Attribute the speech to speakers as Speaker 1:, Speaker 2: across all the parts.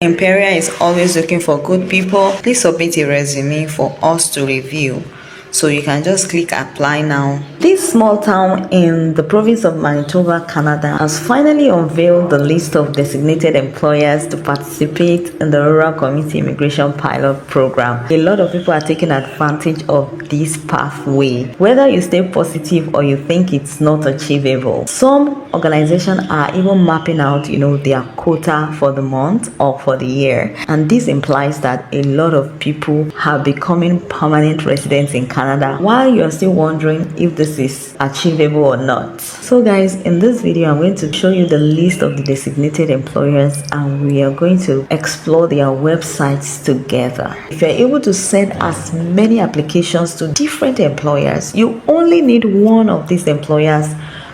Speaker 1: Imperial is always looking for good people. Please submit a resume for us to review. So you can just click apply now. This small town in the province of Manitoba, Canada has finally unveiled the list of designated employers to participate in the Rural Community Immigration Pilot Program. A lot of people are taking advantage of this pathway. Whether you stay positive or you think it's not achievable, some organizations are even mapping out, their quota for the month or for the year. And this implies that a lot of people are becoming permanent residents in Canada while you're still wondering if this is achievable or not. So guys, in this video I'm going to show you the list of the designated employers and we are going to explore their websites together. If you're able to send as many applications to different employers, you only need one of these employers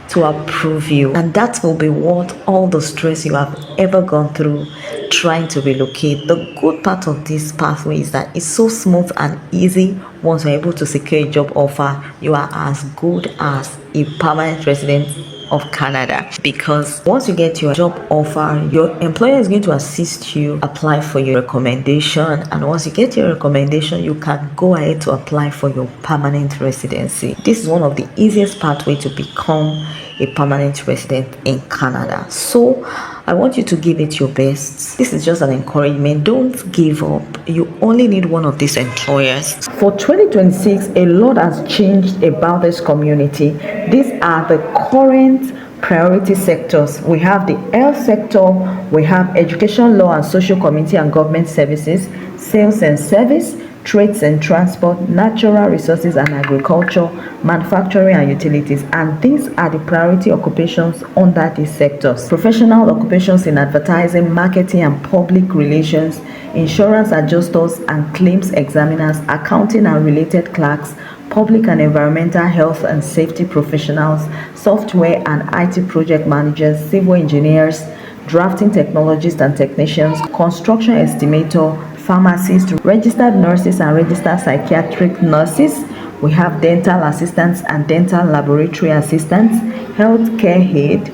Speaker 1: to approve you, and that will be worth all the stress you have ever gone through trying to relocate. The good part of this pathway is that it's so smooth and easy. Once you're able to secure a job offer, you are as good as a permanent resident of Canada, because once you get your job offer, your employer is going to assist you apply for your recommendation, and once you get your recommendation, you can go ahead to apply for your permanent residency. This is one of the easiest pathways to become a permanent resident in Canada. So I want you to give it your best. This is just an encouragement. Don't give up. You only need one of these employers. For 2026, a lot has changed about this community. These are the current priority sectors. We have the health sector, we have education, law and social, community and government services, sales and service, trades and transport, natural resources and agriculture, manufacturing and utilities. And these are the priority occupations under these sectors. Professional occupations in advertising, marketing and public relations, insurance adjusters and claims examiners, accounting and related clerks, public and environmental health and safety professionals, software and IT project managers, civil engineers, drafting technologists and technicians, construction estimator, pharmacists, registered nurses and registered psychiatric nurses. We have dental assistants and dental laboratory assistants, healthcare aide,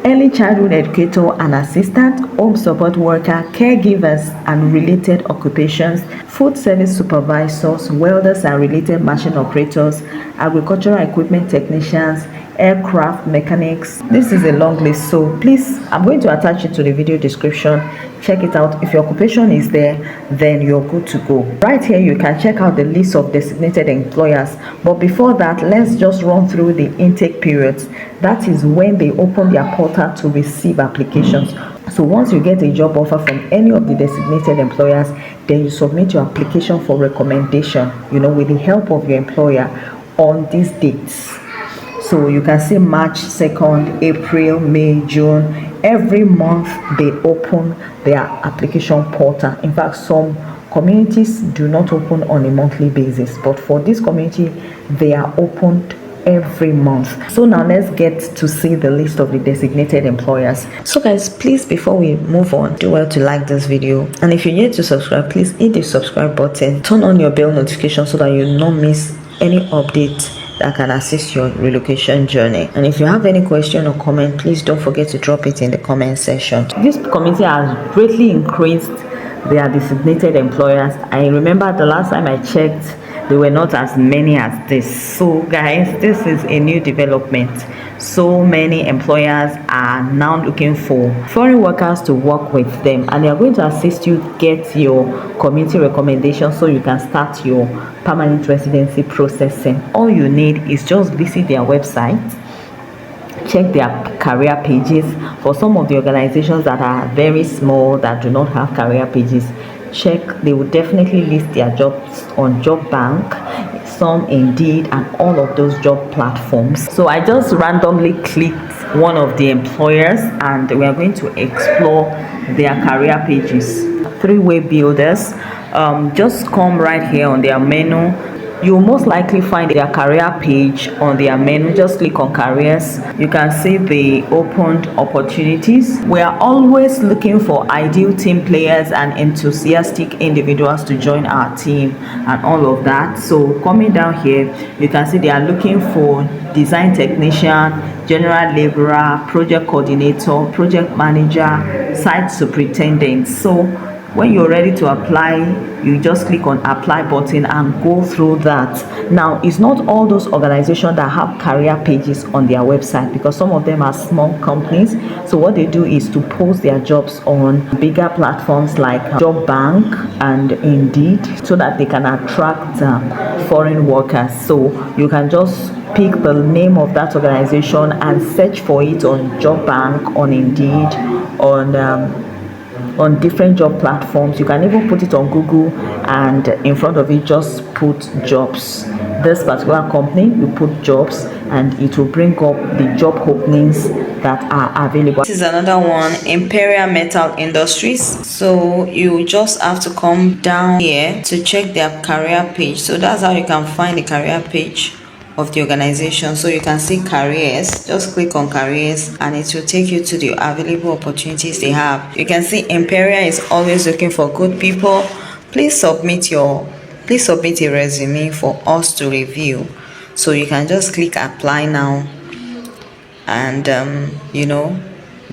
Speaker 1: early childhood educator and assistant, home support worker, caregivers and related occupations, food service supervisors, welders and related machine operators, agricultural equipment technicians, aircraft mechanics. This is a long list, so please, I'm going to attach it to the video description. Check it out. If your occupation is there, then you're good to go. Right here you can check out the list of designated employers, but before that, let's just run through the intake periods. That is when they open their portal to receive applications. So once you get a job offer from any of the designated employers, then you submit your application for recommendation, with the help of your employer on these dates. So you can see March 2nd, April, May, June. Every month they open their application portal. In fact, some communities do not open on a monthly basis, but for this community, they are opened every month. So now let's get to see the list of the designated employers. So guys, please, before we move on, do well to like this video, and if you're yet to subscribe, please hit the subscribe button, turn on your bell notification so that you not miss any update that can assist your relocation journey. And if you have any question or comment, please don't forget to drop it in the comment section. This community has greatly increased their designated employers. I remember the last time I checked, there were not as many as this. So guys, this is a new development. So many employers are now looking for foreign workers to work with them, and they are going to assist you get your community recommendation so you can start your permanent residency processing. All you need is just visit their website, check their career pages. For some of the organizations that are very small, that do not have career pages, check. They will definitely list their jobs on Job Bank, some Indeed, and all of those job platforms. So I just randomly clicked one of the employers and we are going to explore their career pages. Three-way builders. Just come right here on their menu. You will most likely find their career page on their menu. Just click on careers. You can see the opened opportunities. We are always looking for ideal team players and enthusiastic individuals to join our team and all of that. So coming down here, you can see they are looking for design technician, general laborer, project coordinator, project manager, site superintendent. So When you're ready to apply, you just click on apply button and go through that. Now, it's not all those organizations that have career pages on their website, because some of them are small companies. So what they do is to post their jobs on bigger platforms like Job Bank and Indeed, so that they can attract foreign workers. So you can just pick the name of that organization and search for it on Job Bank, on Indeed, on different job platforms. You can even put it on Google, and in front of it just put jobs. This particular company, you put jobs, and it will bring up the job openings that are available. This is another one, Imperial Metal Industries. So you just have to come down here to check their career page. So that's how you can find the career page of the organization. So you can see careers, just click on careers and it will take you to the available opportunities they have. You can see Imperial is always looking for good people. Please submit a resume for us to review. So you can just click apply now, and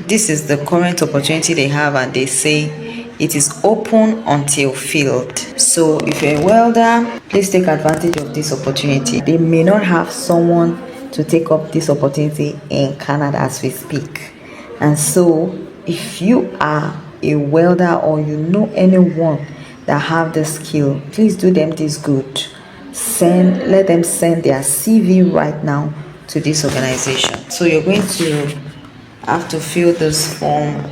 Speaker 1: this is the current opportunity they have, and they say it is open until filled. So if you're a welder, please take advantage of this opportunity. They may not have someone to take up this opportunity in Canada as we speak. And so if you are a welder or you know anyone that have the skill, please do them this good. Let them send their CV right now to this organization. So you're going to have to fill this form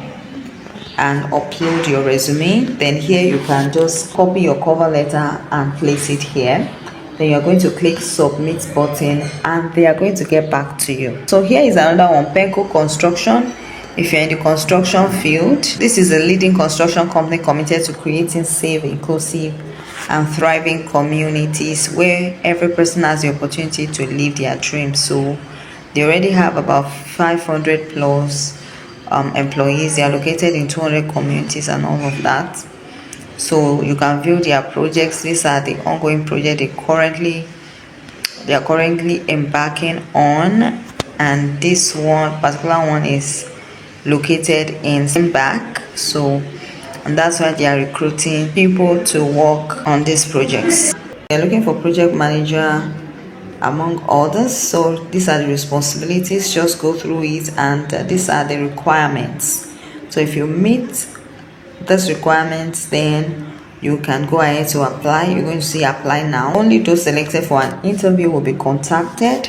Speaker 1: and upload your resume. Then here you can just copy your cover letter and place it here. Then you're going to click submit button and they are going to get back to you. So here is another one, Penco Construction. If you're in the construction field, this is a leading construction company committed to creating safe, inclusive and thriving communities where every person has the opportunity to live their dreams. So they already have about 500 plus employees. They are located in 200 communities and all of that. So you can view their projects. These are the ongoing projects they are currently embarking on, and this particular one is located in back. So and that's why they are recruiting people to work on these projects. They're looking for project manager among others. So these are the responsibilities, just go through it, and these are the requirements. So if you meet these requirements, then you can go ahead to apply. You're going to see apply now. Only those selected for an interview will be contacted.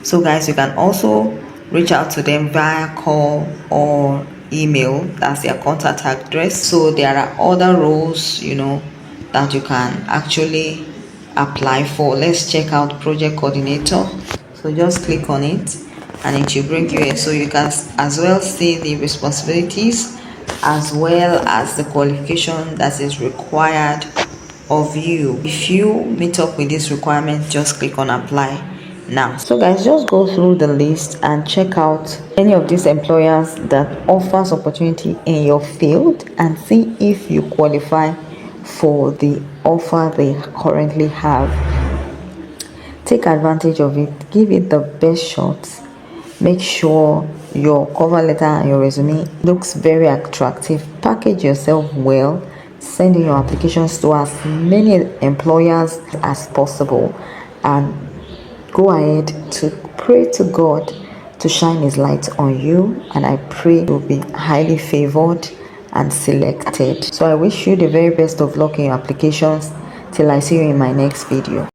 Speaker 1: So guys, you can also reach out to them via call or email. That's their contact address. So there are other roles that you can actually apply for. Let's check out project coordinator. So just click on it and it will bring you here, so you can as well see the responsibilities as well as the qualification that is required of you. If you meet up with this requirement, just click on apply now. So guys, just go through the list and check out any of these employers that offers opportunity in your field and see if you qualify for the offer they currently have. Take advantage of it, give it the best shot. Make sure your cover letter and your resume looks very attractive. Package yourself well. Send in your applications to as many employers as possible, and go ahead to pray to God to shine his light on you, and I pray you'll be highly favored and selected. So I wish you the very best of luck in your applications till I see you in my next video.